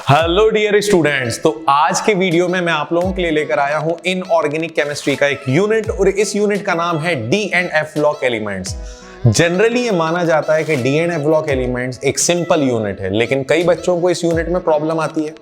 Hello dear students, तो आज के वीडियो में मैं आप लोगों के लिए लेकर आया हूं इनऑर्गेनिक केमिस्ट्री का एक यूनिट और इस यूनिट का नाम है D and F block elements. Generally ये माना जाता है कि D and F block elements एक सिंपल यूनिट है, लेकिन कई बच्चों को इस यूनिट में प्रॉब्लम आती है।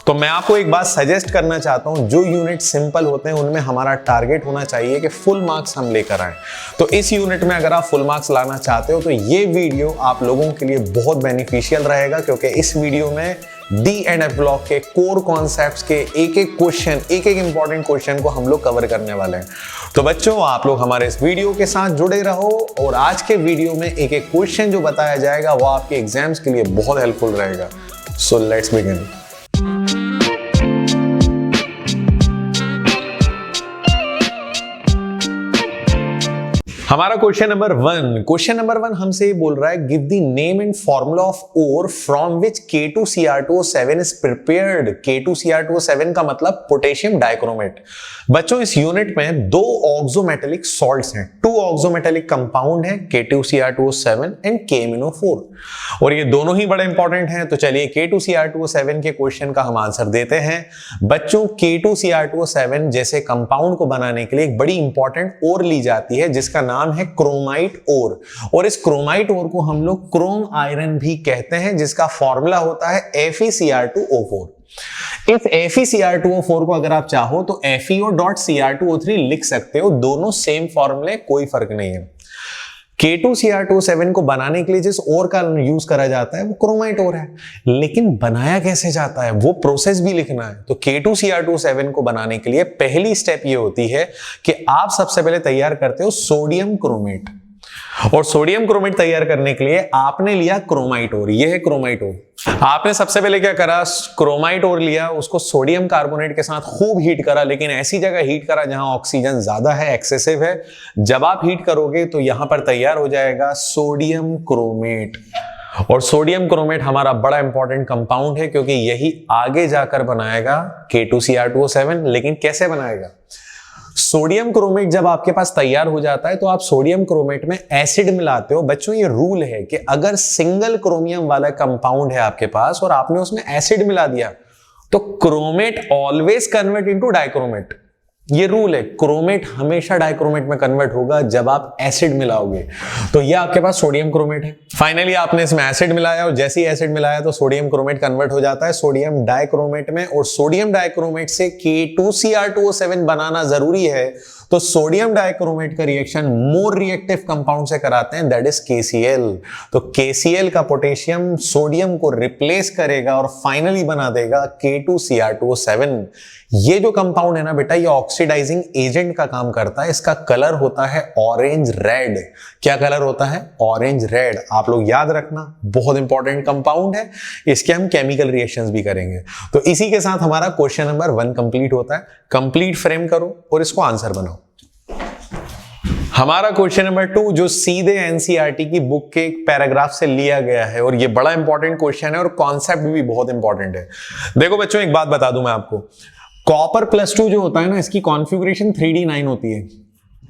तो मैं आपको एक बात सजेस्ट करना चाहता हूं, जो यूनिट सिंपल होते हैं उनमें हमारा टारगेट होना चाहिए कि फुल मार्क्स हम लेकर आए। तो इस यूनिट में अगर आप फुल मार्क्स लाना चाहते हो तो ये वीडियो आप लोगों के लिए बहुत बेनिफिशियल रहेगा, क्योंकि इस वीडियो में डी एंड एफ ब्लॉक के कोर कॉन्सेप्ट्स के एक एक क्वेश्चन, एक एक इंपॉर्टेंट क्वेश्चन को हम लोग कवर करने वाले हैं। तो बच्चों, आप लोग हमारे इस वीडियो के साथ जुड़े रहो और आज के वीडियो में एक एक क्वेश्चन जो बताया जाएगा वो आपके एग्जाम्स के लिए बहुत हेल्पफुल रहेगा। So let's begin. हमारा क्वेश्चन नंबर वन हमसे बोल रहा है, give the name and formula of ore from which K2Cr2O7 is prepared. K2Cr2O7 का मतलब पोटेशियम डाइक्रोमेट। बच्चों, इस यूनिट में दो ऑक्सोमेटेलिक सॉल्ट्स हैं, टू ऑक्सोमेटेलिक कंपाउंड हैं, K2Cr2O7 एंड KMnO4, और ये दोनों ही बड़े इंपॉर्टेंट हैं। तो चलिए K2Cr2O7 के क्वेश्चन का हम आंसर देते हैं। बच्चों, K2Cr2O7 जैसे कंपाउंड को बनाने के लिए एक बड़ी इंपॉर्टेंट ओर ली जाती है जिसका नाम है क्रोमाइट ओर, और इस क्रोमाइट ओर को हम लोग क्रोम आयरन भी कहते हैं, जिसका फॉर्मूला होता है FeCr2O4। इस FeCr2O4 को अगर आप चाहो तो FeO.Cr2O3 लिख सकते हो, दोनों सेम फॉर्मूले, कोई फर्क नहीं है। K2Cr2O7 को बनाने के लिए जिस ओर का यूज करा जाता है वो क्रोमाइट ओर है, लेकिन बनाया कैसे जाता है वो प्रोसेस भी लिखना है। तो K2Cr2O7 को बनाने के लिए पहली स्टेप ये होती है कि आप सबसे पहले तैयार करते हो सोडियम क्रोमेट, और सोडियम क्रोमेट तैयार करने के लिए आपने लिया क्रोमाइट ओर। ये है क्रोमाइट ओर। आपने सबसे पहले क्या करा, क्रोमाइट ओर लिया, उसको सोडियम कार्बोनेट के साथ खूब हीट करा, लेकिन ऐसी जगह हीट करा जहां ऑक्सीजन ज्यादा है, एक्सेसिव है। जब आप हीट करोगे तो यहां पर तैयार हो जाएगा सोडियम क्रोमेट, और सोडियम क्रोमेट हमारा बड़ा इंपॉर्टेंट कंपाउंड है क्योंकि यही आगे जाकर बनाएगा K2Cr2O7। लेकिन कैसे बनाएगा? सोडियम क्रोमेट जब आपके पास तैयार हो जाता है तो आप सोडियम क्रोमेट में एसिड मिलाते हो। बच्चों, ये रूल है कि अगर सिंगल क्रोमियम वाला कंपाउंड है आपके पास और आपने उसमें एसिड मिला दिया तो chromate always convert into dichromate. ये रूल है, क्रोमेट हमेशा डाइक्रोमेट में कन्वर्ट होगा जब आप एसिड मिलाओगे। तो ये आपके पास सोडियम क्रोमेट है। फाइनली आपने इसमें एसिड मिलाया और जैसे ही एसिड मिलाया तो सोडियम क्रोमेट कन्वर्ट हो जाता है सोडियम डाइक्रोमेट में, और सोडियम डाइक्रोमेट से K2Cr2O7 बनाना जरूरी है। तो सोडियम डाइक्रोमेट का रिएक्शन मोर रिएक्टिव कंपाउंड से कराते हैं, दैट इज KCl। तो KCl का पोटेशियम सोडियम को रिप्लेस करेगा और फाइनली बना देगा K2Cr2O7। ये जो कंपाउंड है ना बेटा, ये ऑक्सीडाइजिंग एजेंट का काम करता है। इसका कलर होता है ऑरेंज रेड। क्या कलर होता है? Orange red. आप लोग याद रखना, बहुत इंपॉर्टेंट कंपाउंड है, इसके हम केमिकल रिएक्शंस भी करेंगे। तो इसी के साथ हमारा क्वेश्चन नंबर 1 कंप्लीट होता है। कंप्लीट फ्रेम करो और इसको आंसर बनाओ। हमारा क्वेश्चन नंबर 2 जो सीधे एनसीईआरटी की बुक के एक पैराग्राफ से लिया गया है, और ये बड़ा इंपॉर्टेंट क्वेश्चन है और कॉन्सेप्ट भी बहुत इंपॉर्टेंट है। देखो बच्चों, एक बात बता दूं मैं आपको, कॉपर +2 जो होता है ना, इसकी कॉन्फ़िगरेशन 3D9 होती है।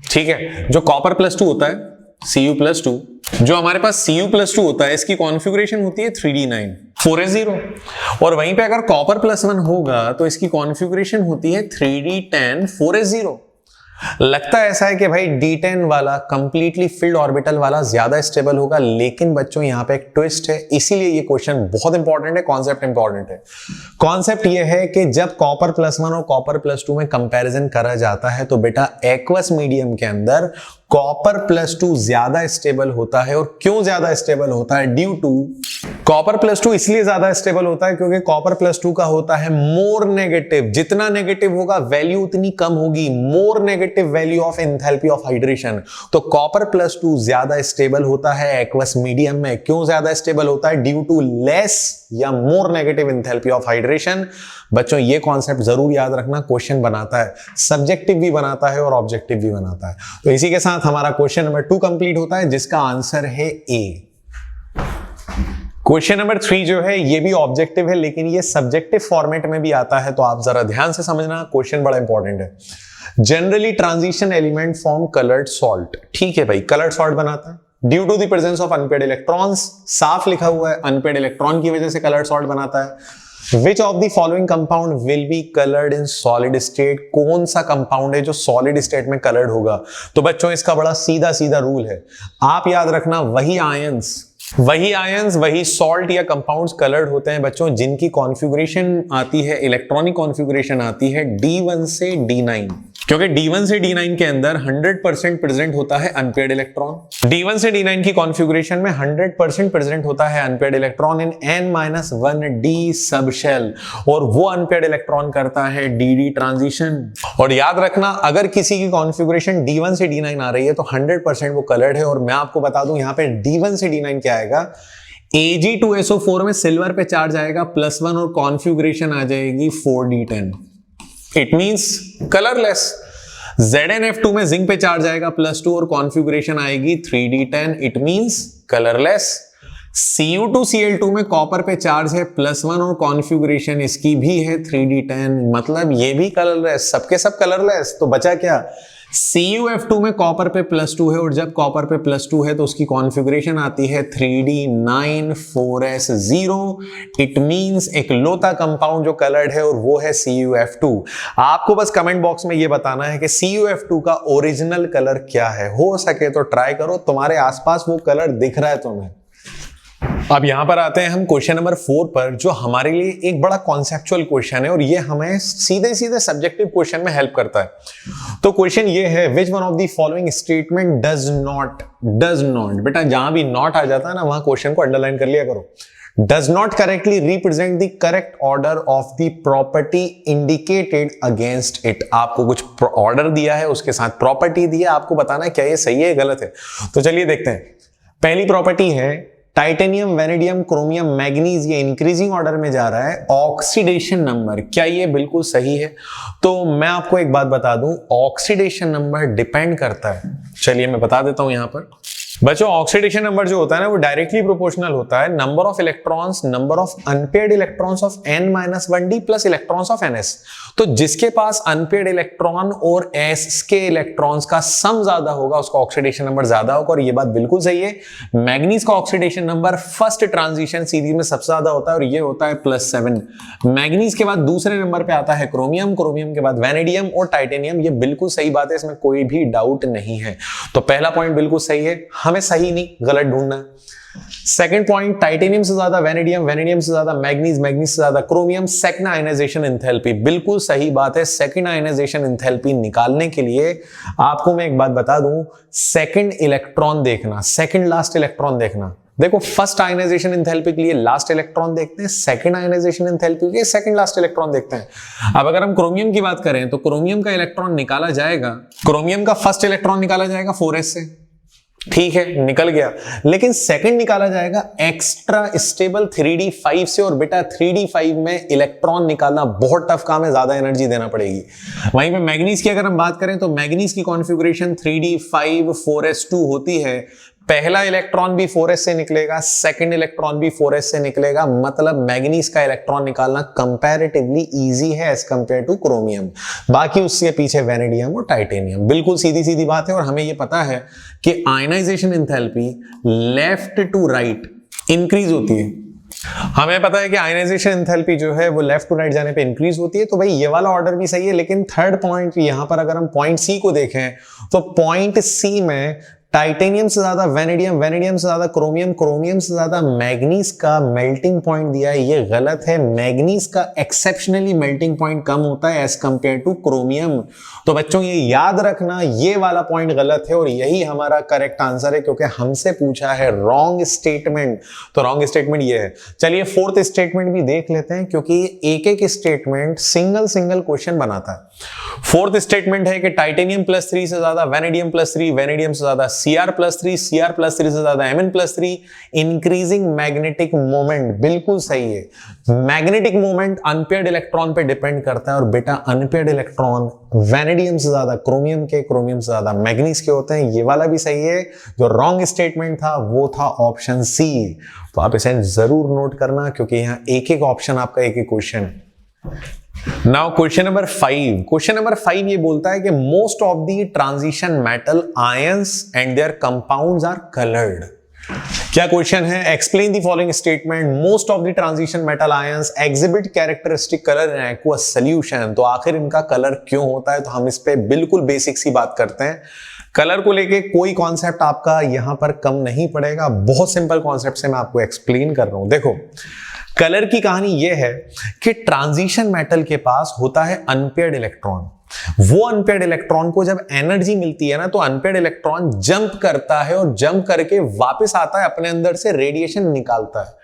ठीक है, जो कॉपर +2 होता है Cu+2, जो हमारे पास Cu+2 होता है, इसकी कॉन्फ़िगरेशन होती है 3D9 4s0, और वहीं पे अगर कॉपर +1 होगा तो इसकी कॉन्फ़िगरेशन होती है 3D10 4s0। लगता है ऐसा है कि भाई D10 वाला कंप्लीटली फिल्ड ऑर्बिटल वाला ज्यादा स्टेबल होगा, लेकिन बच्चों यहां पे एक ट्विस्ट है, इसीलिए ये क्वेश्चन बहुत इंपॉर्टेंट है, कॉन्सेप्ट इंपॉर्टेंट है। कॉन्सेप्ट ये है कि जब कॉपर +1 और कॉपर +2 में कंपैरिजन करा जाता है तो बेटा एक्वस मीडियम के अंदर कॉपर +2 ज्यादा स्टेबल होता है। और क्यों ज्यादा स्टेबल होता है? ड्यू टू कॉपर +2 इसलिए ज्यादा स्टेबल होता है क्योंकि कॉपर +2 का होता है मोर नेगेटिव। जितना नेगेटिव होगा वैल्यू उतनी कम होगी, more negative value of enthalpy of hydration. तो कॉपर +2 ज्यादा स्टेबल होता है एक्वस मीडियम में। क्यों ज्यादा स्टेबल होता है? ड्यू टू लेस या more negative enthalpy of hydration. बच्चों, ये कॉन्सेप्ट जरूर याद रखना, क्वेश्चन बनाता है, सब्जेक्टिव भी बनाता है और ऑब्जेक्टिव भी बनाता है। तो इसी के साथ हमारा क्वेश्चन नंबर 2 कंप्लीट होता है, जिसका आंसर है A। क्वेश्चन नंबर 3 जो है ये भी ऑब्जेक्टिव है, लेकिन ये सब्जेक्टिव फॉर्मेट में भी आता है, तो आप जरा ध्यान से समझना, क्वेश्चन बड़ा इंपॉर्टेंट है। Generally transition element form coloured salt. ठीक है भाई, कलर्ड सॉल्ट बनाता है due to the presence of unpaired electrons. साफ लिखा हुआ है, अनपेड इलेक्ट्रॉन की वजह से कलर्ड सॉल्ट बनाता है। Which of the following compound will be coloured in solid state, कौन सा कंपाउंड है जो सॉलिड स्टेट में कलर्ड होगा? तो बच्चों इसका बड़ा सीधा सीधा रूल है, आप याद रखना वही आयंस वही सॉल्ट या कंपाउंड्स कलर्ड होते हैं बच्चों जिनकी कॉन्फ़िगरेशन आती है, इलेक्ट्रॉनिक कॉन्फ़िगरेशन आती है D1 से D9, क्योंकि D1 से D9 के अंदर 100% प्रेजेंट होता है अनपेयर्ड इलेक्ट्रॉन। D1 से D9 की कॉन्फ़िगरेशन में 100% प्रेजेंट होता है अनपेयर्ड इलेक्ट्रॉन इन n-1d सब शेल, और वो अनपेयर्ड इलेक्ट्रॉन करता है dd ट्रांजिशन। और याद रखना अगर किसी की कॉन्फ़िगरेशन D1 से D9 आ रही है तो 100% वो कलर्ड है। और मैं आपको बता दूं यहाँ पे D1 से D9 क्या आएगा, Ag2SO4 में सिल्वर पे चार्ज आएगा +1 और कॉन्फ़िगरेशन आ जाएगी 4d10, it means colourless. ZnF2 में जिंक पे चार्ज आएगा +2 और कॉन्फ़िगरेशन आएगी 3d10, it means colourless. Cu2Cl2 में कॉपर पे चार्ज है +1 और कॉन्फ़िगरेशन इसकी भी है 3d10, मतलब ये भी कलरलेस, सबके सब कलरलेस। तो बचा क्या, CuF2 में कॉपर पे +2 है और जब कॉपर पे +2 है तो उसकी कॉन्फ़िगरेशन आती है 3d9 4s0, इट मींस एक लौता कंपाउंड जो कलर्ड है और वो है CuF2। आपको बस कमेंट बॉक्स में ये बताना है कि CuF2 का ओरिजिनल कलर क्या है, हो सके तो ट्राई करो, तुम्हारे आसपास वो कलर दिख रहा है तुम्हें। अब यहां पर आते हैं हम क्वेश्चन नंबर 4 पर, जो हमारे लिए एक बड़ा कॉन्सेप्चुअल क्वेश्चन है और ये हमें सीधे सीधे सब्जेक्टिव क्वेश्चन में हेल्प करता है। तो क्वेश्चन ये है, which one of the following statement does not, बेटा जहां भी नॉट आ जाता है ना वहां क्वेश्चन को अंडरलाइन कर लिया करो। Does not correctly represent the correct order of the property indicated against it. आपको कुछ ऑर्डर दिया है, उसके साथ प्रॉपर्टी दी है, आपको बताना है क्या ये सही है गलत है। तो चलिए देखते हैं। पहली प्रॉपर्टी है टाइटेनियम, वेनेडियम, क्रोमियम, मैग्नीज, ये इंक्रीजिंग ऑर्डर में जा रहा है। ऑक्सीडेशन नंबर, क्या ये बिल्कुल सही है? तो मैं आपको एक बात बता दूं, ऑक्सीडेशन नंबर डिपेंड करता है, चलिए मैं बता देता हूं यहां पर। बच्चों ऑक्सीडेशन नंबर जो होता है ना वो डायरेक्टली प्रोपोर्शनल होता है number of electrons, number of unpaired electrons of n-1d plus electrons of ns। तो जिसके पास अनपेयर्ड इलेक्ट्रॉन और s के इलेक्ट्रॉन्स का सम ज्यादा होगा उसका ऑक्सीडेशन नंबर ज्यादा होगा, और ये बात बिल्कुल सही है। मैग्नीज का oxidation number first transition series में सबसे ज्यादा होता है और ये होता है +7। मैग्नीज के बाद दूसरे नंबर पे आता है क्रोमियम, क्रोमियम के बाद वेनेडियम और टाइटेनियम। ये बिल्कुल सही बात है, इसमें कोई भी डाउट नहीं है। तो पहला पॉइंट बिल्कुल सही है, हमें सही नहीं गलत ढूंढना है। सेकंड पॉइंट, टाइटेनियम से ज्यादा वेनेडियम, वेनेडियम से ज्यादा मैग्नीज, मैग्नीज से ज्यादा क्रोमियम। सेकंड आयनाइजेशन एंथैल्पी, बिल्कुल सही बात है। सेकंड आयनाइजेशन एंथैल्पी निकालने के लिए आपको मैं एक बात बता दूं, सेकंड इलेक्ट्रॉन देखना, सेकंड लास्ट इलेक्ट्रॉन देखना। देखो फर्स्ट आयनाइजेशन एंथैल्पी के लिए लास्ट इलेक्ट्रॉन देखते हैं, सेकंड आयनाइजेशन एंथैल्पी के लिए सेकंड लास्ट इलेक्ट्रॉन देखते हैं। अब अगर हम क्रोमियम की बात करें तो क्रोमियम का इलेक्ट्रॉन निकाला जाएगा, क्रोमियम का फर्स्ट इलेक्ट्रॉन निकाला जाएगा 4s से, ठीक है निकल गया, लेकिन सेकंड निकाला जाएगा एक्स्ट्रा स्टेबल 3d5 से, और बेटा 3d5 में इलेक्ट्रॉन निकालना बहुत टफ काम है, ज्यादा एनर्जी देना पड़ेगी। वहीं पे मैग्नीज की अगर हम बात करें तो मैग्नीज की कॉन्फ़िगरेशन 3d5 4s2 होती है। पहला इलेक्ट्रॉन भी 4s से निकलेगा, सेकंड इलेक्ट्रॉन भी 4s से निकलेगा, मतलब मैग्नीज का इलेक्ट्रॉन निकालना कंपैरेटिवली इजी है एज कंपेयर टू क्रोमियम। बाकी उसके पीछे वेनेडियम और टाइटेनियम। बिल्कुल सीधी सीधी बात है, और हमें यह पता है कि ionisation enthalpy left to right increase होती है। हमें पता है कि आयनाइजेशन एंथैल्पी जो है वो लेफ्ट टू राइट जाने पे इंक्रीज होती है। तो भाई ये वाला ऑर्डर भी सही है, लेकिन थर्ड पॉइंट यहां पर अगर हम पॉइंट सी को देखें तो पॉइंट सी में टाइटेनियम से ज्यादा वेनेडियम, वेनेडियम से ज्यादा क्रोमियम, क्रोमियम से ज्यादा मैग्नीज का मेल्टिंग पॉइंट दिया है, ये गलत है। मैग्नीज का एक्सेप्शनली मेल्टिंग पॉइंट कम होता है एज कंपेयर टू क्रोमियम। तो बच्चों ये याद रखना, ये वाला पॉइंट गलत है और यही हमारा करेक्ट आंसर है, क्योंकि हमसे पूछा है रॉन्ग स्टेटमेंट। तो रॉन्ग स्टेटमेंट ये है। चलिए फोर्थ स्टेटमेंट भी देख लेते हैं, क्योंकि एक एक स्टेटमेंट सिंगल सिंगल क्वेश्चन बनाता है। फोर्थ स्टेटमेंट है कि टाइटेनियम +3 से ज्यादा वेनेडियम +3, वेनेडियम से ज्यादा Cr+3, Cr+3 से ज्यादा Mn+3, इंक्रीजिंग मैग्नेटिक मोमेंट। बिल्कुल सही है। मैग्नेटिक मोमेंट अनपेयर्ड इलेक्ट्रॉन पे डिपेंड करता है, और बेटा अनपेयर्ड इलेक्ट्रॉन वेनेडियम से ज्यादा क्रोमियम के, क्रोमियम से ज्यादा मैग्नीज के होते हैं। ये वाला भी सही है। जो रॉन्ग स्टेटमेंट था वो था ऑप्शन सी। तो आप इसे जरूर नोट करना, क्योंकि यहां एक एक ऑप्शन आपका एक एक question. Now question number 5। Question number 5 ये बोलता है कि most of the transition metal ions and their compounds are coloured. क्या क्वेश्चन है? Explain the following statement, most of the transition metal ions exhibit characteristic colour in aqueous solution. तो आखिर इनका colour क्यों होता है? तो हम इस पे बिल्कुल बेसिक सी बात करते हैं। कलर को लेके कोई कॉन्सेप्ट आपका यहां पर कम नहीं पड़ेगा, बहुत सिंपल कॉन्सेप्ट से मैं आपको एक्सप्लेन कर रहा हूं। देखो, कलर की कहानी यह है कि ट्रांजिशन मेटल के पास होता है अनपेयर्ड इलेक्ट्रॉन। वो अनपेयर्ड इलेक्ट्रॉन को जब एनर्जी मिलती है ना, तो अनपेयर्ड इलेक्ट्रॉन जंप करता है और जंप करके वापस आता है, अपने अंदर से रेडिएशन निकालता है।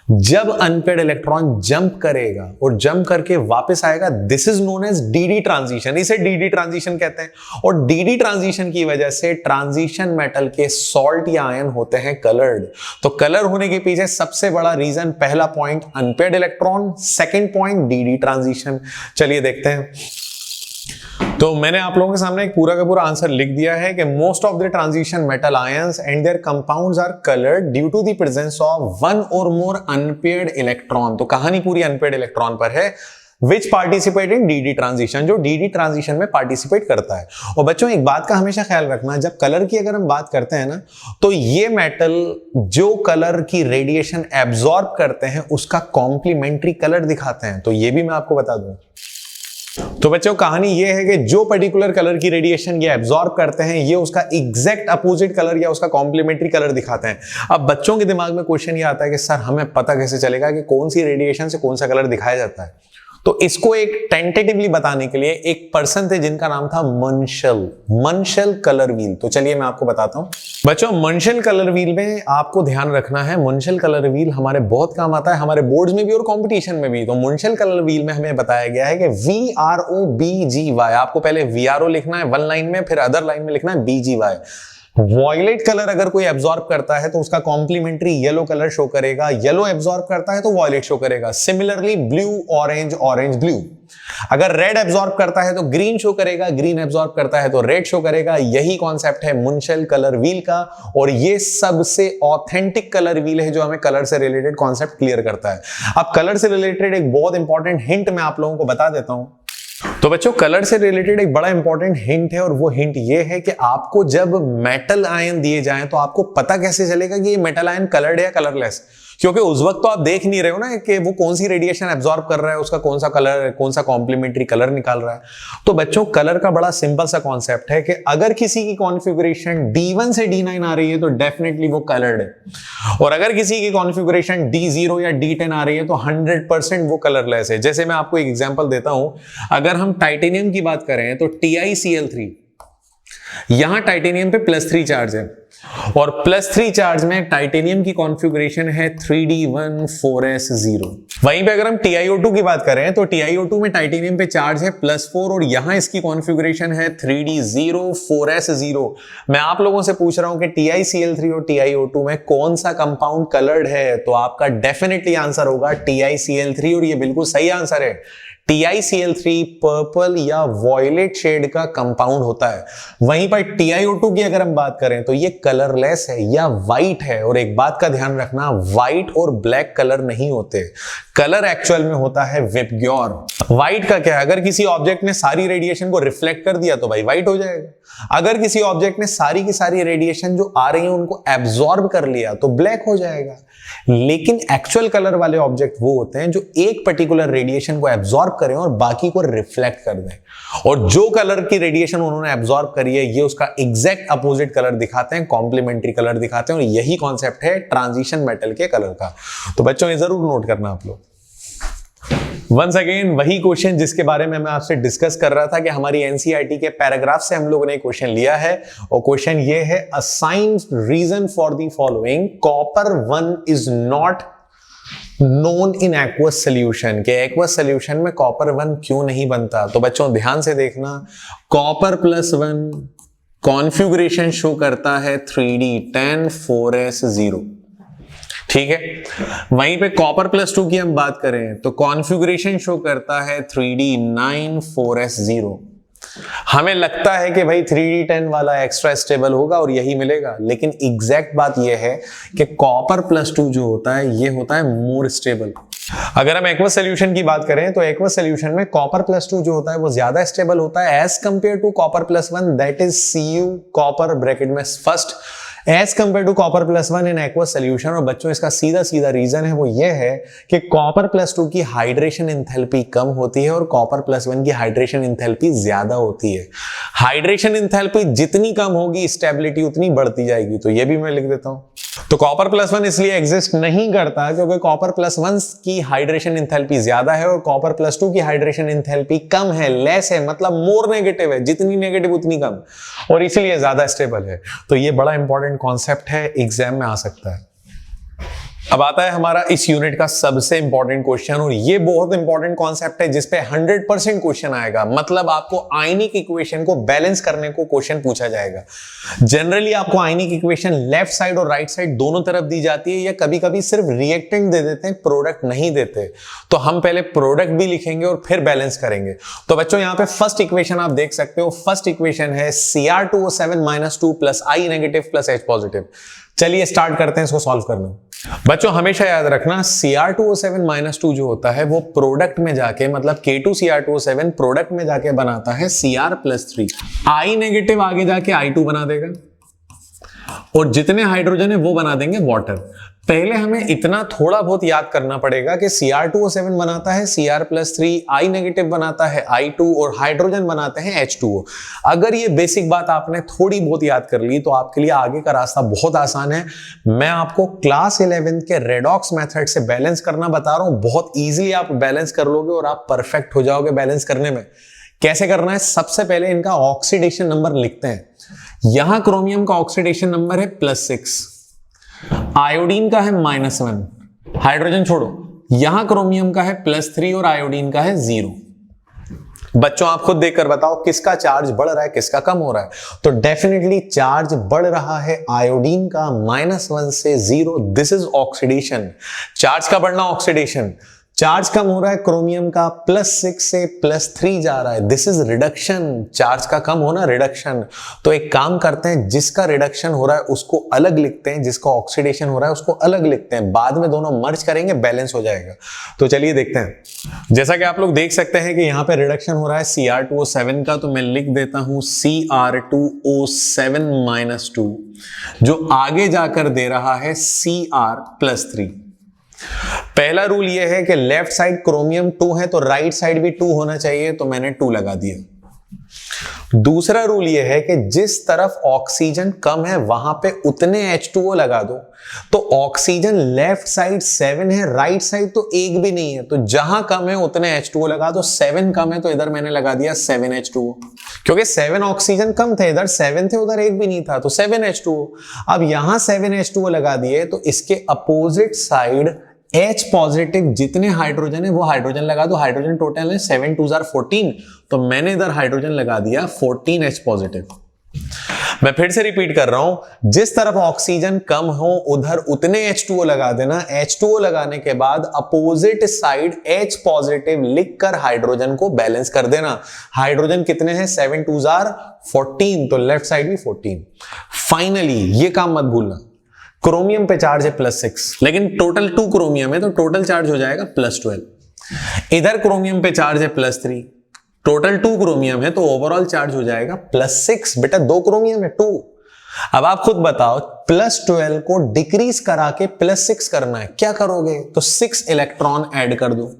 जब अनपेयर्ड इलेक्ट्रॉन जंप करेगा और जंप करके वापस आएगा, this is known as d d transition. इसे डीडी ट्रांजिशन कहते हैं। और डीडी ट्रांजिशन की वजह से ट्रांजिशन मेटल के सॉल्ट या आयन होते हैं कलर्ड। तो कलर होने के पीछे सबसे बड़ा रीजन, पहला point unpaired electron, second point DD transition. चलिए देखते हैं। तो मैंने आप लोगों के सामने एक पूरा का पूरा आंसर लिख दिया है कि most of the transition metal ions and their compounds are coloured due to the presence of one or more unpaired electron. तो कहानी पूरी अनपेयर्ड इलेक्ट्रॉन पर है, विच पार्टिसिपेट इन डीडी ट्रांजिशन, जो डीडी ट्रांजिशन में पार्टिसिपेट करता है। और बच्चों एक बात का हमेशा ख्याल रखना, जब कलर की अगर हम बात करते हैं ना, तो ये मेटल जो कलर की रेडिएशन एब्जॉर्ब करते हैं उसका कॉम्प्लीमेंट्री कलर दिखाते हैं। तो ये भी मैं आपको बता दूं। तो बच्चों कहानी ये है कि जो पर्टिकुलर कलर की रेडिएशन ये एब्जॉर्ब करते हैं, ये उसका एग्जैक्ट अपोजिट कलर या उसका कॉम्प्लीमेंट्री कलर दिखाते हैं। अब बच्चों के दिमाग में क्वेश्चन ये आता है कि सर हमें पता कैसे चलेगा कि कौन सी रेडिएशन से कौन सा कलर दिखाया जाता है? तो इसको एक टेंटेटिवली बताने के लिए एक पर्सन थे जिनका नाम था मंशेल कलर व्हील। तो चलिए मैं आपको बताता हूं। बच्चों मंशेल कलर व्हील में आपको ध्यान रखना है, मंशेल कलर व्हील हमारे बहुत काम आता है, हमारे बोर्ड्स में भी और कंपटीशन में भी। तो मंशेल कलर व्हील में हमें बताया गया है कि VROBGY, आपको पहले VRO लिखना है वन लाइन में, फिर अदर लाइन में लिखना है BGY। वॉयलेट कलर अगर कोई एब्जॉर्ब करता है तो उसका कॉम्प्लीमेंट्री येलो कलर शो करेगा, येलो एब्जॉर्ब करता है तो वॉयलेट शो करेगा। Similarly blue orange, orange blue. अगर रेड एब्जॉर्ब करता है तो ग्रीन शो करेगा, ग्रीन एब्जॉर्ब करता है तो रेड शो करेगा। यही कॉन्सेप्ट है मंशेल कलर व्हील का, और ये सबसे ऑथेंटिक कलर व्हील है जो हमें कलर से रिलेटेड कॉन्सेप्ट क्लियर करता है। अब कलर से रिलेटेड एक बहुत इंपॉर्टेंट हिंट मैं आप लोगों को बता देता हूं। तो बच्चों कलर से रिलेटेड एक बड़ा इंपॉर्टेंट हिंट है, और वो हिंट ये है कि आपको जब मेटल आयन दिए जाएं तो आपको पता कैसे चलेगा कि ये मेटल आयन कलर्ड है या कलरलेस? क्योंकि उस वक्त तो आप देख नहीं रहे हो ना कि वो कौन सी रेडिएशन एब्जॉर्ब कर रहा है, उसका कौन सा कलर, कौन सा कॉम्प्लीमेंट्री कलर निकाल रहा है। तो बच्चों कलर का बड़ा सिंपल सा कॉन्सेप्ट है कि अगर किसी की कॉन्फ़िगरेशन D1 से D9 आ रही है तो डेफिनेटली वो कलर्ड है, और अगर किसी की कॉन्फ़िगरेशन D0 या D10 आ रही है तो 100% वो कलरलेस है। जैसे मैं आपको एक एग्जांपल देता हूं, अगर हम टाइटेनियम की बात करें तो TiCl3, यहां टाइटेनियम पे +3 चार्ज है, और +3 चार्ज में टाइटेनियम की कॉन्फ़िगरेशन है 3D14S0। वहीं पे अगर हम TiO2 की बात करें तो TiO2 में टाइटेनियम पे चार्ज है +4, और यहां इसकी कॉन्फ़िगरेशन है 3D04S0। मैं आप लोगों से पूछ रहा हूं कि TiCl3 और TiO2 में कौन सा कंपाउंड कलर्ड है? तो आपका डेफिनेटली आंसर होगा TiCl3, और ये बिल्कुल सही आंसर है। TiCl3 पर्पल या वॉयलेट शेड का कंपाउंड होता है। वहीं पर TiO2 की अगर हम बात करें तो ये कलरलेस है या वाइट है। और एक बात का ध्यान रखना, वाइट और ब्लैक कलर नहीं होते, कलर एक्चुअल में होता है विबग्योर। वाइट का क्या है, अगर किसी ऑब्जेक्ट ने सारी रेडिएशन को रिफ्लेक्ट कर दिया तो भाई वाइट हो जाएगा। अगर किसी ऑब्जेक्ट ने सारी की सारी रेडिएशन जो आ रही है उनको एब्जॉर्ब कर लिया तो ब्लैक हो जाएगा। लेकिन एक्चुअल कलर वाले ऑब्जेक्ट वो होते हैं जो एक पर्टिकुलर रेडिएशन को एब्जॉर्ब करें और बाकी को रिफ्लेक्ट कर दें, और जो कलर की रेडिएशन उन्होंने एब्जॉर्ब करी है ये उसका एग्जैक्ट अपोजिट कलर दिखाते हैं, कॉम्प्लीमेंट्री कलर दिखाते हैं। और यही कॉन्सेप्ट है ट्रांजिशन मेटल के कलर का। तो बच्चों ये जरूर नोट करना आप लोग। वंस अगेन वही क्वेश्चन जिसके बारे में मैं आपसे डिस्कस कर रहा था कि हमारी एनसीईआरटी के पैराग्राफ से हम लोगों ने क्वेश्चन लिया है, और क्वेश्चन ये है, assign reason for the following, copper 1 is not known in aqueous solution, के एक्वस सोल्यूशन में कॉपर 1 क्यों नहीं बनता? तो बच्चों ध्यान से देखना, कॉपर +1 कॉन्फ़िगरेशन शो करता है 3D10 4S0, ठीक है। वहीं पे कॉपर +2 की हम बात करें तो कॉन्फ़िगरेशन शो करता है 3D9 4S0। हमें लगता है कि भाई 3D10 वाला एक्स्ट्रा स्टेबल होगा और यही मिलेगा, लेकिन एग्जैक्ट बात यह है कि कॉपर +2 जो होता है ये होता है मोर स्टेबल। अगर हम एक्वस सोल्यूशन की बात करें तो एक्वस सोल्यूशन में कॉपर +2 जो होता है वो ज्यादा स्टेबल होता है as compare to copper +1, that is Cu copper bracket में first as compare to copper plus one in aqueous solution. और बच्चों इसका सीधा सीधा रीजन है वो ये है कि कॉपर प्लस टू की हाइड्रेशन इंथैल्पी कम होती है और कॉपर प्लस वन की हाइड्रेशन इंथैल्पी ज्यादा होती है। हाइड्रेशन इंथैल्पी जितनी कम होगी स्टेबिलिटी उतनी बढ़ती जाएगी। तो ये भी मैं लिख देता हूं। तो कॉपर प्लस वन इसलिए एग्जिस्ट नहीं करता क्योंकि कॉपर प्लस वन की हाइड्रेशन इंथैल्पी ज्यादा है और कॉपर प्लस टू की हाइड्रेशन इंथैल्पी कम है, लेस है, मतलब मोर नेगेटिव है, जितनी नेगेटिव उतनी कम, और इसीलिए ज्यादा स्टेबल है। तो ये बड़ा इंपॉर्टेंट कॉन्सेप्ट है, एग्जाम में आ सकता है। अब आता है हमारा इस यूनिट का सबसे इंपॉर्टेंट क्वेश्चन, और ये बहुत इंपॉर्टेंट कॉन्सेप्ट है जिसपे 100% क्वेश्चन आएगा। मतलब आपको आयनिक इक्वेशन को बैलेंस करने को क्वेश्चन पूछा जाएगा। जनरली आपको आयनिक इक्वेशन लेफ्ट साइड और राइट साइड दोनों तरफ दी जाती है, या कभी कभी सिर्फ रिएक्टेंट दे देते हैं, प्रोडक्ट नहीं देते। तो हम पहले प्रोडक्ट भी लिखेंगे और फिर बैलेंस करेंगे। तो बच्चों यहाँ पे फर्स्ट इक्वेशन आप देख सकते हो। फर्स्ट इक्वेशन है Cr2O7 - 2 + I negative + H positive. चलिए स्टार्ट करते हैं इसको सॉल्व करना। बच्चों हमेशा याद रखना Cr2O7 - 2 जो होता है वो प्रोडक्ट में जाके, मतलब K2Cr2O7 प्रोडक्ट में जाके बनाता है Cr+3। I नेगेटिव आगे जाके I2 बना देगा और जितने हाइड्रोजन है वो बना देंगे वाटर। पहले हमें इतना थोड़ा बहुत याद करना पड़ेगा कि Cr2O7 बनाता है Cr+3, I नेगेटिव बनाता है I2 और हाइड्रोजन बनाते हैं H2O। अगर ये बेसिक बात आपने थोड़ी बहुत याद कर ली तो आपके लिए आगे का रास्ता बहुत आसान है। मैं आपको क्लास 11th के रेडॉक्स मेथड से बैलेंस करना बता रहा हूं। बहुत ईजिली आप बैलेंस कर लोगे और आप परफेक्ट हो जाओगे बैलेंस करने में। कैसे करना है? सबसे पहले इनका ऑक्सीडेशन नंबर लिखते हैं। यहां क्रोमियम का ऑक्सीडेशन नंबर है +6, आयोडीन का है -1, हाइड्रोजन छोड़ो। यहां क्रोमियम का है +3 और आयोडीन का है 0। बच्चों आप खुद देखकर बताओ किसका चार्ज बढ़ रहा है, किसका कम हो रहा है। तो डेफिनेटली चार्ज बढ़ रहा है आयोडीन का -1 से 0। This is oxidation. चार्ज का बढ़ना ऑक्सीडेशन। चार्ज कम हो रहा है क्रोमियम का, +6 से +3 जा रहा है, दिस इज रिडक्शन। चार्ज का कम होना रिडक्शन। तो एक काम करते हैं, जिसका रिडक्शन हो रहा है उसको अलग लिखते हैं, जिसका ऑक्सीडेशन हो रहा है उसको अलग लिखते हैं। बाद में दोनों मर्ज करेंगे, बैलेंस हो जाएगा। तो चलिए देखते हैं। जैसा कि आप लोग देख सकते हैं कि यहाँ पे रिडक्शन हो रहा है Cr2O7 का, तो मैं लिख देता हूं Cr2O7 - 2, जो आगे जाकर दे रहा है Cr+3। पहला रूल यह है कि लेफ्ट साइड क्रोमियम 2 है तो राइट साइड भी 2 होना चाहिए, तो मैंने 2 लगा दिया। दूसरा रूल यह है कि जिस तरफ ऑक्सीजन कम है वहां पे उतने H2O लगा दो। तो ऑक्सीजन लेफ्ट साइड 7 है, राइट साइड तो एक भी नहीं है, तो जहां कम है उतने H2O लगा दो। 7 कम है तो इधर मैंने लगा दिया 7 H2O, क्योंकि 7 ऑक्सीजन कम थे, इधर 7 थे उधर एक भी नहीं था, तो 7 H2O। अब यहां 7 H2O लगा दिए तो इसके अपोजिट साइड H पॉजिटिव जितने हाइड्रोजन है वो हाइड्रोजन लगा दो। हाइड्रोजन टोटल है 7 2 14, तो मैंने इधर हाइड्रोजन लगा दिया 14 H पॉजिटिव। मैं फिर से रिपीट कर रहा हूं, जिस तरफ ऑक्सीजन कम हो उधर उतने H2O लगा देना। H2O लगाने के बाद अपोजिट साइड H पॉजिटिव लिखकर हाइड्रोजन को बैलेंस कर देना। हाइड्रोजन कितने हैं? 7 2 14, तो लेफ्ट साइड भी 14। फाइनली ये काम मत भूलना, क्रोमियम पे चार्ज है +6, लेकिन टोटल 2 क्रोमियम है तो टोटल चार्ज हो जाएगा +12। इधर क्रोमियम पे चार्ज है +3, टोटल 2 क्रोमियम है तो ओवरऑल चार्ज हो जाएगा +6। बेटा 2 क्रोमियम है 2। अब आप खुद बताओ, +12 को डिक्रीज करा के +6 करना है, क्या करोगे? तो 6 इलेक्ट्रॉन ऐड कर दो।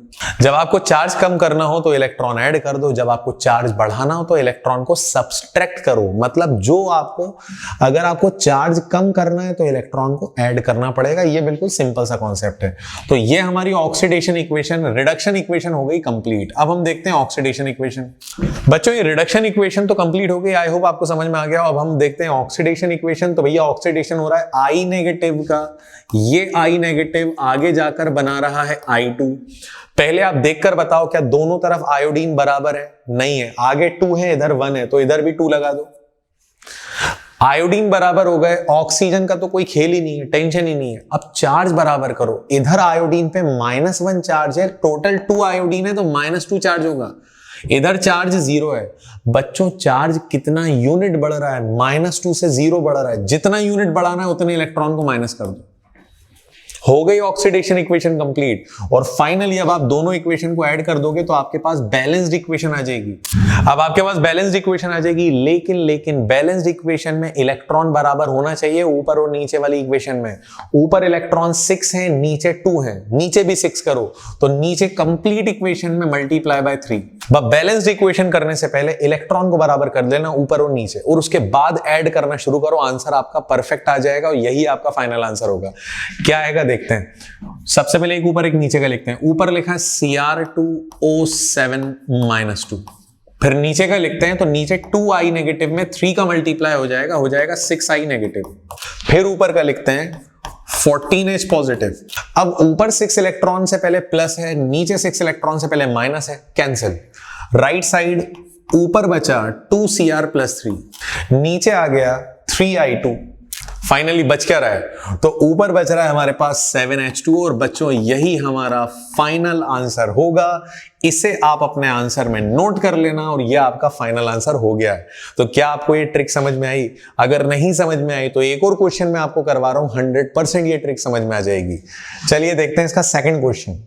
जब आपको चार्ज कम करना हो तो इलेक्ट्रॉन ऐड कर दो, जब आपको चार्ज बढ़ाना हो तो इलेक्ट्रॉन को सब्सट्रैक्ट करो। मतलब जो आपको, अगर आपको चार्ज कम करना है तो इलेक्ट्रॉन को ऐड करना पड़ेगा। ये बिल्कुल सिंपल सा कॉन्सेप्ट है। तो ये हमारी ऑक्सीडेशन इक्वेशन, रिडक्शन इक्वेशन हो गई कंप्लीट। अब हम देखते हैं ऑक्सीडेशन इक्वेशन। बच्चों ये रिडक्शन इक्वेशन तो कंप्लीट हो गई, आई होप आपको समझ में आ गया। अब हम देखते हैं ऑक्सीडेशन इक्वेशन। तो भैया ऑक्सीडेशन हो रहा है I नेगेटिव का, ये I नेगेटिव आगे जाकर बना रहा है I2। पहले आप देखकर बताओ क्या दोनों तरफ आयोडीन बराबर है? नहीं है, आगे 2 है इधर 1 है, तो इधर भी 2 लगा दो। आयोडीन बराबर हो गए, ऑक्सीजन का तो कोई खेल ही नहीं है, टेंशन ही नहीं है। अब चार्ज बराबर करो, इधर आयोडीन पे -1 चार्ज है, टोटल 2 आयोडीन है तो -2 चार्ज होगा। इधर चार्ज 0 है। बच्चों चार्ज कितना यूनिट बढ़ रहा है? -2 से 0 बढ़ रहा है। जितना यूनिट बढ़ाना है उतने इलेक्ट्रॉन को माइनस कर दो। हो गई ऑक्सीडेशन इक्वेशन कंप्लीट। और फाइनली अब आप दोनों इक्वेशन को ऐड कर दोगे तो आपके पास बैलेंस्ड इक्वेशन आ जाएगी। अब आपके पास बैलेंस्ड इक्वेशन आ जाएगी, लेकिन बैलेंस्ड इक्वेशन में इलेक्ट्रॉन बराबर होना चाहिए ऊपर और नीचे वाली इक्वेशन में। ऊपर इलेक्ट्रॉन 6 है, नीचे 2 है, नीचे भी 6 करो तो नीचे कंप्लीट इक्वेशन में मल्टीप्लाई बाय 3। बैलेंस्ड इक्वेशन करने से पहले इलेक्ट्रॉन को बराबर कर देना ऊपर और नीचे, और उसके बाद ऐड करना शुरू करो, आंसर आपका परफेक्ट आ जाएगा और यही आपका फाइनल आंसर होगा। क्या आएगा देखते हैं। सबसे पहले एक ऊपर एक नीचे का लिखते हैं। ऊपर लिखा है Cr2O7-2, फिर नीचे का लिखते हैं तो नीचे 2i नेगेटिव में 3 का मल्टीप्लाई हो जाएगा 6i नेगेटिव। फिर ऊपर का लिखते हैं 14H पॉजिटिव। अब ऊपर 6 इलेक्ट्रॉन से पहले प्लस है, नीचे 6 इलेक्ट्रॉन से पहले माइनस है, कैंसिल। राइट साइड ऊपर बचा 2Cr+3, नीचे आ गया 3i2। फाइनली बच क्या रहा है, तो ऊपर बच रहा है हमारे पास 7H2। और बच्चों यही हमारा फाइनल आंसर होगा। इसे आप अपने आंसर में नोट कर लेना और यह आपका फाइनल आंसर हो गया है। तो क्या आपको ये ट्रिक समझ में आई? अगर नहीं समझ में आई तो एक और क्वेश्चन मैं आपको करवा रहा हूं, 100% ये ट्रिक समझ में आ जाएगी। चलिए देखते हैं इसका सेकंड क्वेश्चन।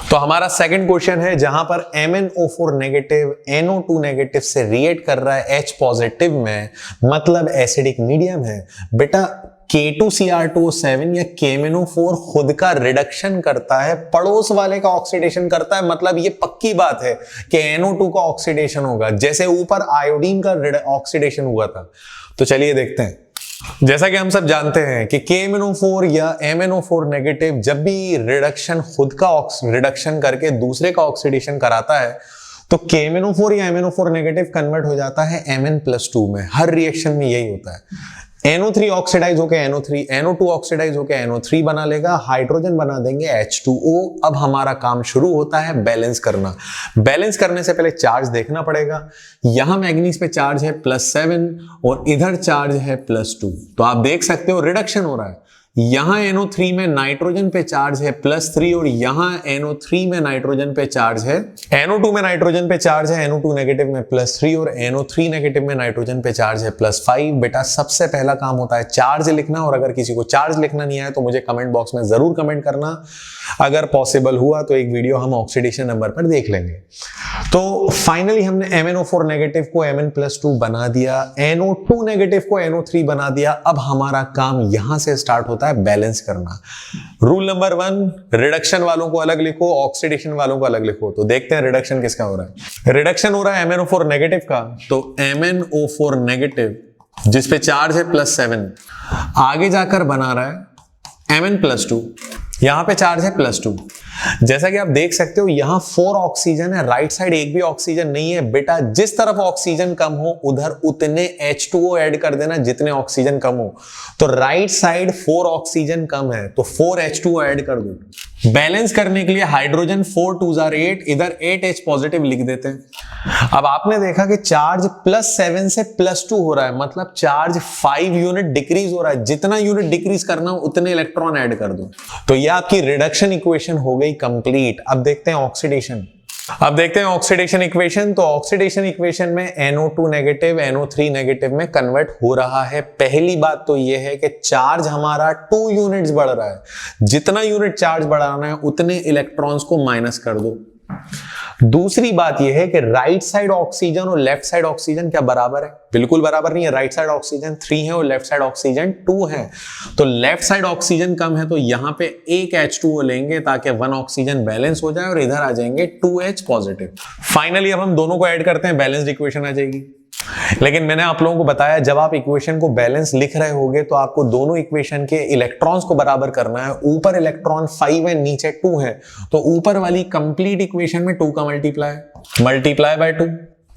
तो हमारा सेकंड क्वेश्चन है जहां पर MnO4 नेगेटिव NO2 नेगेटिव से रिएक्ट कर रहा है H पॉजिटिव में, मतलब एसिडिक मीडियम है। बेटा K2Cr2O7 या KMnO4 खुद का रिडक्शन करता है, पड़ोस वाले का ऑक्सीडेशन करता है। मतलब ये पक्की बात है कि NO2 का ऑक्सीडेशन होगा, जैसे ऊपर आयोडीन का ऑक्सीडेशन हुआ था। तो चलिए देखते हैं। जैसा कि हम सब जानते हैं कि KMnO4 या MnO4 नेगेटिव जब भी रिडक्शन खुद का रिडक्शन करके दूसरे का ऑक्सीडेशन कराता है तो KMnO4 या MnO4 नेगेटिव कन्वर्ट हो जाता है Mn+2 में। हर रिएक्शन में यही होता है। NO3 ऑक्सीडाइज होकर NO3, NO2 ऑक्सीडाइज होकर NO3 बना लेगा, हाइड्रोजन बना देंगे H2O। अब हमारा काम शुरू होता है बैलेंस करना। बैलेंस करने से पहले चार्ज देखना पड़ेगा। यहां मैग्नीज पे चार्ज है +7 और इधर चार्ज है +2। तो आप देख सकते हो रिडक्शन हो रहा है। यहां NO3 में नाइट्रोजन पे चार्ज है +3 और यहां NO3 में नाइट्रोजन पे चार्ज है, NO2 में नाइट्रोजन पे चार्ज है NO2 नेगेटिव में +3 और NO3 नेगेटिव में नाइट्रोजन पे चार्ज है +5। बेटा सबसे पहला काम होता है चार्ज लिखना, और अगर किसी को चार्ज लिखना नहीं आया तो मुझे कमेंट बॉक्स में जरूर कमेंट करना। अगर पॉसिबल हुआ तो एक वीडियो हम ऑक्सीडेशन नंबर पर देख लेंगे। तो फाइनली हमने MnO4 नेगेटिव को Mn+2 बना दिया, NO2 नेगेटिव को NO3 बना दिया। अब हमारा काम यहां से स्टार्ट होता है बैलेंस करना। रूल नंबर 1, रिडक्शन वालों को अलग लिखो, ऑक्सीडेशन वालों को अलग लिखो। तो देखते हैं रिडक्शन किसका हो रहा है। रिडक्शन हो रहा है MnO4 नेगेटिव का, तो MnO4 नेगेटिव जिसपे चार्ज है +7 आगे जाकर बना रहा है Mn+2, यहां पे चार्ज है +2। जैसा कि आप देख सकते हो यहां 4 ऑक्सीजन है, राइट साइड एक भी ऑक्सीजन नहीं है। बेटा जिस तरफ ऑक्सीजन कम हो उधर उतने H2O ऐड कर देना जितने ऑक्सीजन कम हो। तो राइट साइड 4 ऑक्सीजन कम है तो 4 H2O ऐड कर दो। बैलेंस करने के लिए हाइड्रोजन 4 2s are 8, इधर 8H पॉजिटिव लिख देते हैं। अब आपने देखा कि चार्ज +7 से +2 हो रहा है, मतलब चार्ज 5 यूनिट डिक्रीज हो रहा है। जितना यूनिट डिक्रीज करना हो उतने इलेक्ट्रॉन ऐड कर दो। तो यह आपकी रिडक्शन इक्वेशन हो गई कंप्लीट। अब देखते हैं ऑक्सीडेशन। अब देखते हैं ऑक्सीडेशन इक्वेशन। तो ऑक्सीडेशन इक्वेशन में NO2 नेगेटिव NO3 नेगेटिव में कन्वर्ट हो रहा है। पहली बात तो यह है कि चार्ज हमारा 2 यूनिट्स बढ़ रहा है। जितना यूनिट चार्ज बढ़ाना है उतने इलेक्ट्रॉन्स को माइनस कर दो। दूसरी बात यह है कि राइट साइड ऑक्सीजन और लेफ्ट साइड ऑक्सीजन क्या बराबर है? बिल्कुल बराबर नहीं है। राइट साइड ऑक्सीजन 3 है और लेफ्ट साइड ऑक्सीजन 2 है। तो लेफ्ट साइड ऑक्सीजन कम है तो यहां पे एक H2O लेंगे ताकि 1 ऑक्सीजन बैलेंस हो जाए और इधर आ जाएंगे 2H पॉजिटिव। फाइनली अब हम दोनों को ऐड करते हैं, बैलेंस्ड इक्वेशन आ जाएगी। लेकिन मैंने आप लोगों को बताया जब आप इक्वेशन को बैलेंस लिख रहे होगे तो आपको दोनों इक्वेशन के इलेक्ट्रॉन्स को बराबर करना है। ऊपर इलेक्ट्रॉन 5 है, नीचे 2 है, तो ऊपर वाली कंप्लीट इक्वेशन में 2 का मल्टीप्लाई बाय 2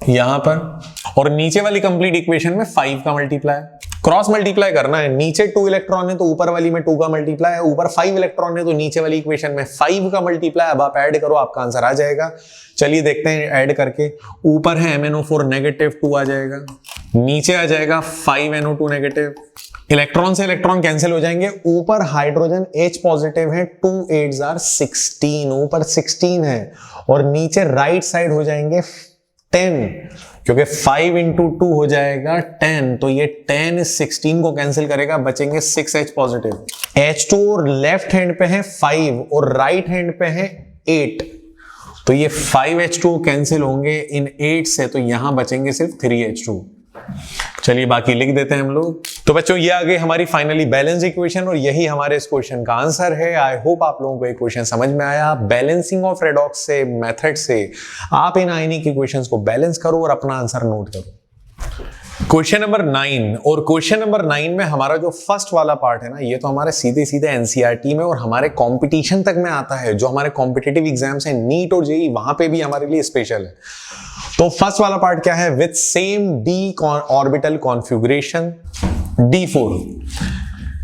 यहां पर, और नीचे वाली कंप्लीट इक्वेशन में 5 का मल्टीप्लाई। क्रॉस मल्टीप्लाई करना है। नीचे 2 इलेक्ट्रॉन है तो ऊपर वाली में 2 का मल्टीप्लाई है, ऊपर 5 इलेक्ट्रॉन है तो नीचे वाली इक्वेशन में 5 का मल्टीप्लाई। अब आप ऐड करो, आपका आंसर आ जाएगा। चलिए देखते हैं ऐड करके। ऊपर है MnO4 नेगेटिव 2 आ जाएगा, नीचे आ जाएगा 5 NO2 नेगेटिव। इलेक्ट्रॉन से इलेक्ट्रॉन कैंसिल हो जाएंगे। ऊपर हाइड्रोजन H पॉजिटिव है, 2 8s are 16, ऊपर 16 है, और नीचे राइट साइड हो जाएंगे 10, क्योंकि 5 इंटू 2 हो जाएगा 10, तो ये 10 इस 16 को कैंसिल करेगा, बचेंगे 6H पॉजिटिव। H2 और लेफ्ट हैंड पे है 5 और राइट हैंड पे है 8, तो ये 5H2 कैंसिल होंगे इन 8 से, तो यहां बचेंगे सिर्फ 3H2। चलिए बाकी लिख देते हैं हम लोग। तो बच्चों ये आ गई हमारी फाइनली बैलेंस इक्वेशन और यही हमारे इस क्वेश्चन का आंसर है। आई होप आप लोगों को ये क्वेश्चन समझ में आया। बैलेंसिंग ऑफ रेडॉक्स से मेथड से आप इन आयनिक इक्वेशंस को बैलेंस करो और अपना आंसर नोट करो। क्वेश्चन नंबर 9, और क्वेश्चन नंबर 9 में हमारा जो फर्स्ट वाला पार्ट है ना, ये तो हमारे सीधे सीधे एनसीईआरटी में और हमारे कंपटीशन तक में आता है। जो हमारे कॉम्पिटिटिव एग्जाम्स हैं नीट और जेईई, वहां पे भी हमारे लिए स्पेशल है। तो फर्स्ट वाला पार्ट क्या है, with same D orbital configuration D4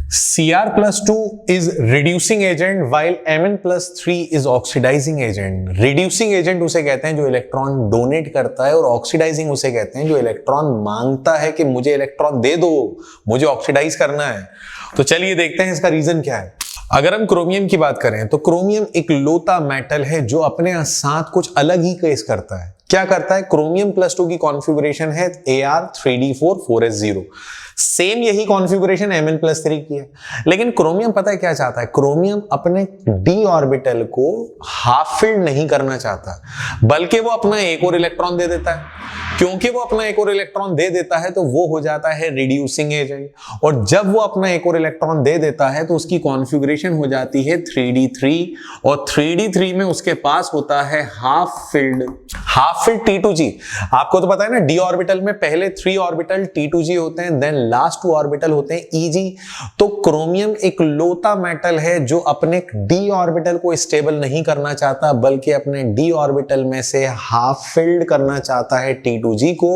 Cr+2 is reducing agent while Mn+3 is oxidizing agent। reducing agent उसे कहते हैं जो इलेक्ट्रॉन डोनेट करता है और ऑक्सीडाइजिंग उसे कहते हैं जो इलेक्ट्रॉन मांगता है कि मुझे इलेक्ट्रॉन दे दो, मुझे ऑक्सीडाइज करना है। तो चलिए देखते हैं इसका रीजन क्या है। अगर हम क्रोमियम की बात करें तो क्रोमियम एक लोता मेटल है जो अपने साथ कुछ अलग ही केस करता है। क्या करता है, क्रोमियम +2 की कॉन्फ़िगरेशन है Ar3d4 4s0, सेम यही कॉन्फ़िगरेशन Mn+3 की है। लेकिन क्रोमियम पता है क्या चाहता है, क्रोमियम अपने d ऑर्बिटल को हाफ फिल्ड नहीं करना चाहता, बल्कि वो अपना एक और इलेक्ट्रॉन दे देता है। क्योंकि वो अपना एक और इलेक्ट्रॉन दे देता है तो वो हो जाता है रिड्यूसिंग एजेंट, और जब वो अपना एक और इलेक्ट्रॉन दे देता है तो उसकी कॉन्फ़िगरेशन हो जाती है 3d3, और 3d3 में उसके पास होता है हाफ फिल्ड T2g। आपको तो पता है ना, d ऑर्बिटल में पहले 3 ऑर्बिटल T2g होते हैं, देन लास्ट 2 ऑर्बिटल होते हैं Eg। तो क्रोमियम एक लोता मेटल है जो अपने d ऑर्बिटल को स्टेबल नहीं करना चाहता, बल्कि अपने d ऑर्बिटल में से हाफ फिल्ड करना चाहता है T2g को,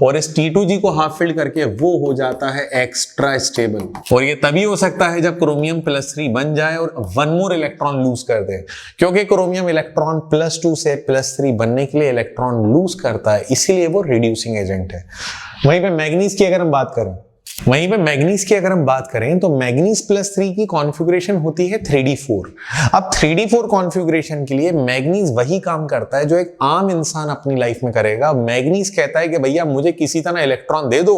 और इस T2g को हाफ फिल्ड करके वो हो जाता है एक्स्ट्रा स्टेबल। और ये तभी हो सकता है जब क्रोमियम +3 बन जाए और 1 मोर इलेक्ट्रॉन लूज कर दे, क्योंकि क्रोमियम इलेक्ट्रॉन +2 से +3 बनने के लिए इलेक्ट्रॉन लूज करता है, इसीलिए वो रिड्यूसिंग एजेंट है। वहीं पे मैग्नीज की अगर हम बात करें तो मैग्नीज +3 की कॉन्फ़िगरेशन होती है 3d4। अब 3d4 कॉन्फ़िगरेशन के लिए मैग्नीज वही काम करता है जो एक आम इंसान अपनी लाइफ में करेगा। मैग्नीज कहता है कि भैया मुझे किसी तरह इलेक्ट्रॉन दे दो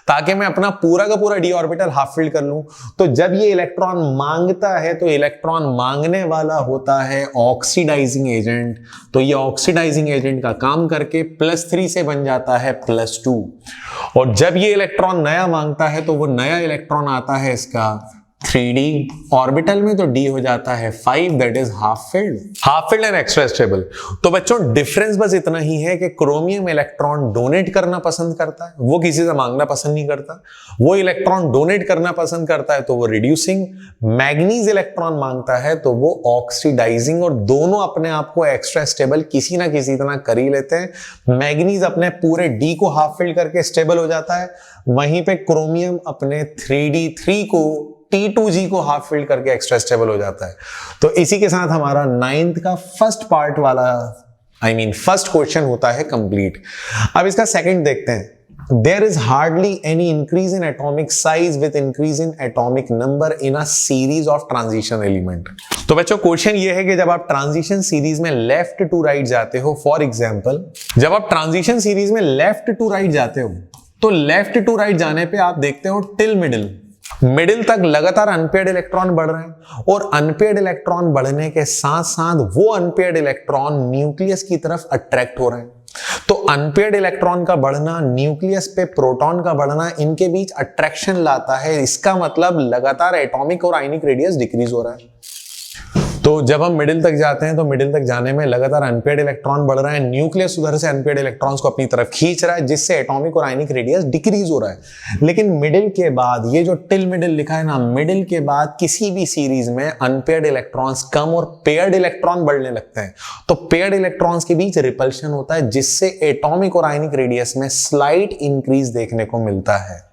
ताकि मैं अपना पूरा का पूरा d ऑर्बिटल हाफ फिल्ड कर लूं। तो जब ये इलेक्ट्रॉन मांगता है तो इलेक्ट्रॉन मांगने वाला होता है ऑक्सीडाइजिंग एजेंट। तो ये ऑक्सीडाइजिंग एजेंट का काम करके +3 से बन जाता है +2, और जब ये इलेक्ट्रॉन नया मांगता है तो वो नया इलेक्ट्रॉन आता है इसका 3d ऑर्बिटल में, तो d हो जाता है 5, that is half filled and extra stable. तो बच्चों डिफरेंस बस इतना ही है कि क्रोमियम इलेक्ट्रॉन डोनेट करना पसंद करता है, वो किसी से मांगना पसंद नहीं करता। वो इलेक्ट्रॉन डोनेट करना पसंद करता है तो वो रिड्यूसिंग, मैग्नीज इलेक्ट्रॉन मांगता है तो वो ऑक्सीडाइजिंग, और दोनों अपने आप को एक्स्ट्रा स्टेबल किसी ना किसी तरह कर ही लेते हैं। मैग्नीज अपने पूरे d को हाफ फिल्ड करके स्टेबल हो जाता है, वहीं पे क्रोमियम अपने 3d3 को T2g को हाफ फिल्ड करके एक्स्ट्रा स्टेबल हो जाता है। तो इसी के साथ हमारा 9th का फर्स्ट पार्ट वाला फर्स्ट क्वेश्चन होता है कंप्लीट। अब इसका सेकंड देखते हैं। There is hardly any increase in atomic size with increase in atomic number in a series of transition element। तो बच्चों क्वेश्चन ये है कि जब आप ट्रांजिशन सीरीज में लेफ्ट टू राइट जाते हो, फॉर एग्जांपल जब आप ट्रांजिशन सीरीज में लेफ्ट टू राइट जाते हो तो लेफ्ट टू राइट जाने पे आप देखते हो टिल मिडिल तक लगातार अनपेयर्ड इलेक्ट्रॉन बढ़ रहे हैं, और अनपेयर्ड इलेक्ट्रॉन बढ़ने के साथ साथ वो अनपेयर्ड इलेक्ट्रॉन न्यूक्लियस की तरफ अट्रैक्ट हो रहे हैं। तो अनपेयर्ड इलेक्ट्रॉन का बढ़ना, न्यूक्लियस पे प्रोटॉन का बढ़ना, इनके बीच अट्रैक्शन लाता है। इसका मतलब लगातार एटॉमिक और आयनिक रेडियस डिक्रीज हो रहा है। तो जब हम मिडिल तक जाते हैं तो मिडिल तक जाने में लगातार अनपेयर्ड इलेक्ट्रॉन बढ़ रहा है, न्यूक्लियस उधर से अनपेयर्ड इलेक्ट्रॉन्स को अपनी तरफ खींच रहा है, जिससे एटॉमिक और आयनिक रेडियस डिक्रीज हो रहा है। लेकिन मिडिल के बाद, ये जो टिल मिडिल लिखा है ना, मिडिल के बाद किसी भी सीरीज में अनपेयर्ड इलेक्ट्रॉन्स कम और पेयर्ड इलेक्ट्रॉन बढ़ने लगते हैं। तो पेयर्ड इलेक्ट्रॉन्स के बीच रिपल्शन होता है, जिससे एटॉमिक और आयनिक रेडियस में स्लाइट इंक्रीज देखने को मिलता है।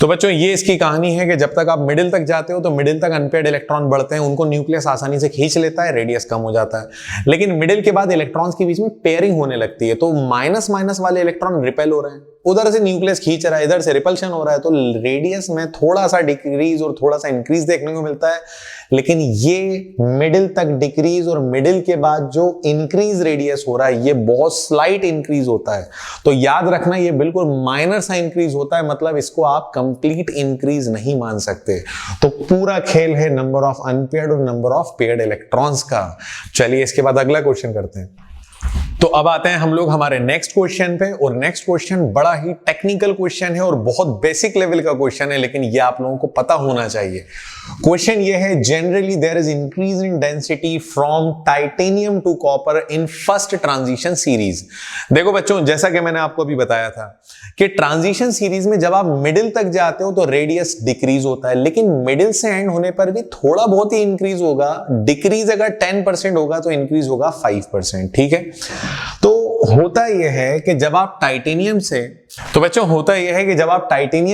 तो बच्चों ये इसकी कहानी है कि जब तक आप मिडिल तक जाते हो तो मिडिल तक अनपेयर्ड इलेक्ट्रॉन बढ़ते हैं, उनको न्यूक्लियस आसानी से खींच लेता है, रेडियस कम हो जाता है। लेकिन मिडिल के बाद इलेक्ट्रॉन्स के बीच में पेयरिंग होने लगती है, तो माइनस माइनस वाले इलेक्ट्रॉन रिपेल हो रहे हैं, उधर से न्यूक्लियस खींच रहा है, इधर से रिपल्शन हो रहा है, तो रेडियस में थोड़ा सा डिक्रीज और थोड़ा सा इंक्रीज देखने को मिलता है। लेकिन ये मिडिल तक डिक्रीज और मिडिल के बाद जो इंक्रीज रेडियस हो रहा है ये बहुत स्लाइट इंक्रीज होता है। तो याद रखना ये बिल्कुल माइनर सा इंक्रीज होता है, मतलब इसको आप कंप्लीट इंक्रीज नहीं मान सकते। तो पूरा खेल है नंबर ऑफ अनपेयर्ड और नंबर ऑफ पेयर्ड इलेक्ट्रॉन्स का। चलिए इसके बाद अगला क्वेश्चन करते हैं। तो अब आते हैं हम लोग हमारे नेक्स्ट क्वेश्चन पे, और नेक्स्ट क्वेश्चन बड़ा ही टेक्निकल क्वेश्चन है और बहुत बेसिक लेवल का क्वेश्चन है, लेकिन ये आप लोगों को पता होना चाहिए। क्वेश्चन ये है, generally there is increase in density from titanium to copper in first transition series. देखो बच्चों, जैसा कि मैंने आपको अभी बताया था कि ट्रांजिशन सीरीज में जब आप मिडिल तक जाते हो तो रेडियस डिक्रीज होता है, लेकिन मिडिल से एंड होने पर भी थोड़ा बहुत ही इंक्रीज होगा। डिक्रीज अगर 10% होगा तो इंक्रीज होगा 5%। ठीक है, तो होता यह है कि जब आप टाइटेनियम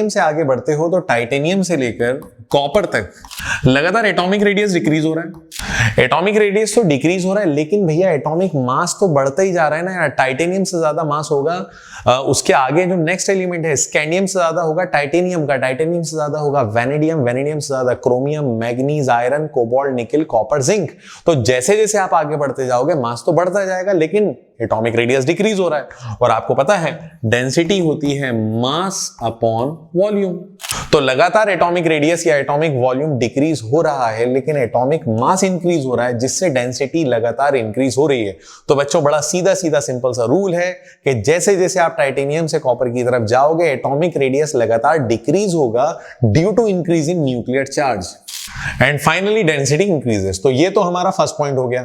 से आगे बढ़ते हो तो टाइटेनियम से लेकर कॉपर तक लगातार एटॉमिक रेडियस डिक्रीज हो रहा है। एटॉमिक रेडियस तो डिक्रीज हो रहा है, लेकिन भैया एटॉमिक मास तो बढ़ता ही जा रहा है ना यार। टाइटेनियम से ज्यादा मास होगा उसके आगे जो नेक्स्ट एलिमेंट है, स्कैंडियम से ज्यादा होगा टाइटेनियम का, टाइटेनियम से ज्यादा होगा वेनेडियम, वेनेडियम से ज्यादा क्रोमियम, मैग्नीज, आयरन, कोबाल्ट, निकल, कॉपर, जिंक। तो जैसे जैसे आप आगे बढ़ते जाओगे मास तो बढ़ता जाएगा, लेकिन एटॉमिक रेडियस डिक्रीज हो रहा है। और आपको पता है डेंसिटी होती है मास अपॉन वॉल्यूम। तो लगातार एटॉमिक रेडियस या एटॉमिक वॉल्यूम डिक्रीज हो रहा है, लेकिन एटॉमिक मास इंक्रीज हो रहा है, जिससे डेंसिटी लगातार इंक्रीज हो रही है। तो बच्चों बड़ा सीधा सीधा सिंपल सा रूल है कि जैसे जैसे आप टाइटेनियम से कॉपर की तरफ जाओगे एटॉमिक रेडियस लगातार डिक्रीज होगा due to increase in nuclear charge and finally density increases. तो ये तो हमारा फर्स्ट पॉइंट हो गया।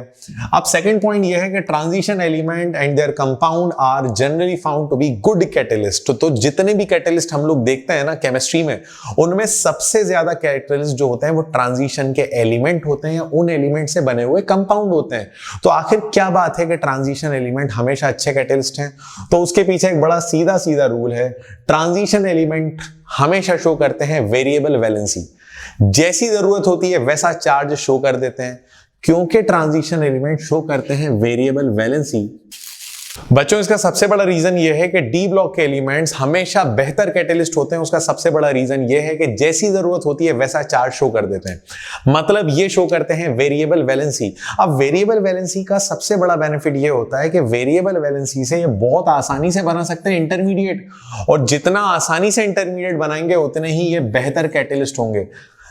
अब सेकंड पॉइंट ये है कि transition element and their compound are generally found to be good catalyst. तो जितने भी कैटलिस्ट हम लोग देखते हैं ना केमिस्ट्री में, उनमें सबसे ज्यादा कैटलिस्ट जो होते हैं वो ट्रांजिशन के एलिमेंट होते हैं, उन एलिमेंट से बने हुए कंपाउंड होते हैं। तो आखिर क्या बात है कि ट्रांजिशन एलिमेंट हमेशा अच्छे कैटलिस्ट हैं? तो उसके पीछे एक बड़ा सीधा सीधा रूल है, ट्रांजिशन एलिमेंट हमेशा शो करते हैं वेरिएबल वैलेंसी। जैसी जरूरत होती है वैसा चार्ज शो कर देते हैं। क्योंकि ट्रांजिशन एलिमेंट शो करते हैं वेरिएबल वैलेंसी, बच्चों इसका सबसे बड़ा रीजन यह है कि डी ब्लॉक के एलिमेंट्स हमेशा बेहतर कैटलिस्ट होते हैं। उसका सबसे बड़ा रीजन यह है कि जैसी जरूरत होती है वैसा चार्ज शो कर देते हैं, मतलब ये शो करते हैं वेरिएबल वैलेंसी। अब वेरिएबल वैलेंसी का सबसे बड़ा बेनिफिट यह होता है कि वेरिएबल वैलेंसी से ये बहुत आसानी से बना सकते हैं इंटरमीडिएट, और जितना आसानी से इंटरमीडिएट बनाएंगे उतने ही ये बेहतर कैटलिस्ट होंगे।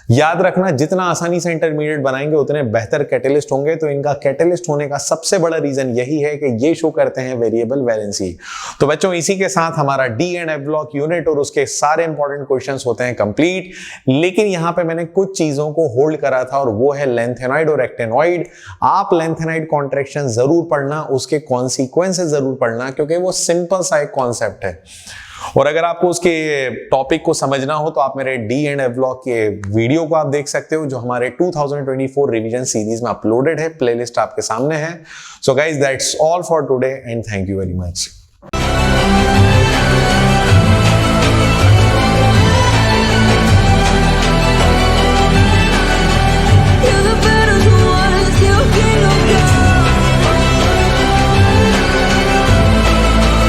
याद रखना, जितना आसानी से इंटरमीडिएट बनाएंगे उतने बेहतर कैटलिस्ट होंगे। तो इनका कैटलिस्ट होने का सबसे बड़ा रीजन यही है कि ये शो करते हैं वेरिएबल वैलेंसी। तो बच्चों इसी के साथ हमारा D and F block unit और उसके सारे इंपॉर्टेंट क्वेश्चंस होते हैं कंप्लीट। लेकिन यहां पे मैंने कुछ चीजों को होल्ड करा था, और वो है लेंथेनॉइड और एक्टेनॉइड। आप लेंथेनॉइड कॉन्ट्रैक्शन जरूर पढ़ना, उसके कॉन्सिक्वेंसेस जरूर पढ़ना, क्योंकि वो सिंपल सा एक कॉन्सेप्ट है। और अगर आपको उसके टॉपिक को समझना हो तो आप मेरे डी एंड एफ ब्लॉक के वीडियो को आप देख सकते हो, जो हमारे 2024 रिवीजन सीरीज में अपलोडेड है। प्लेलिस्ट आपके सामने है। So guys that's all for today and thank you very much.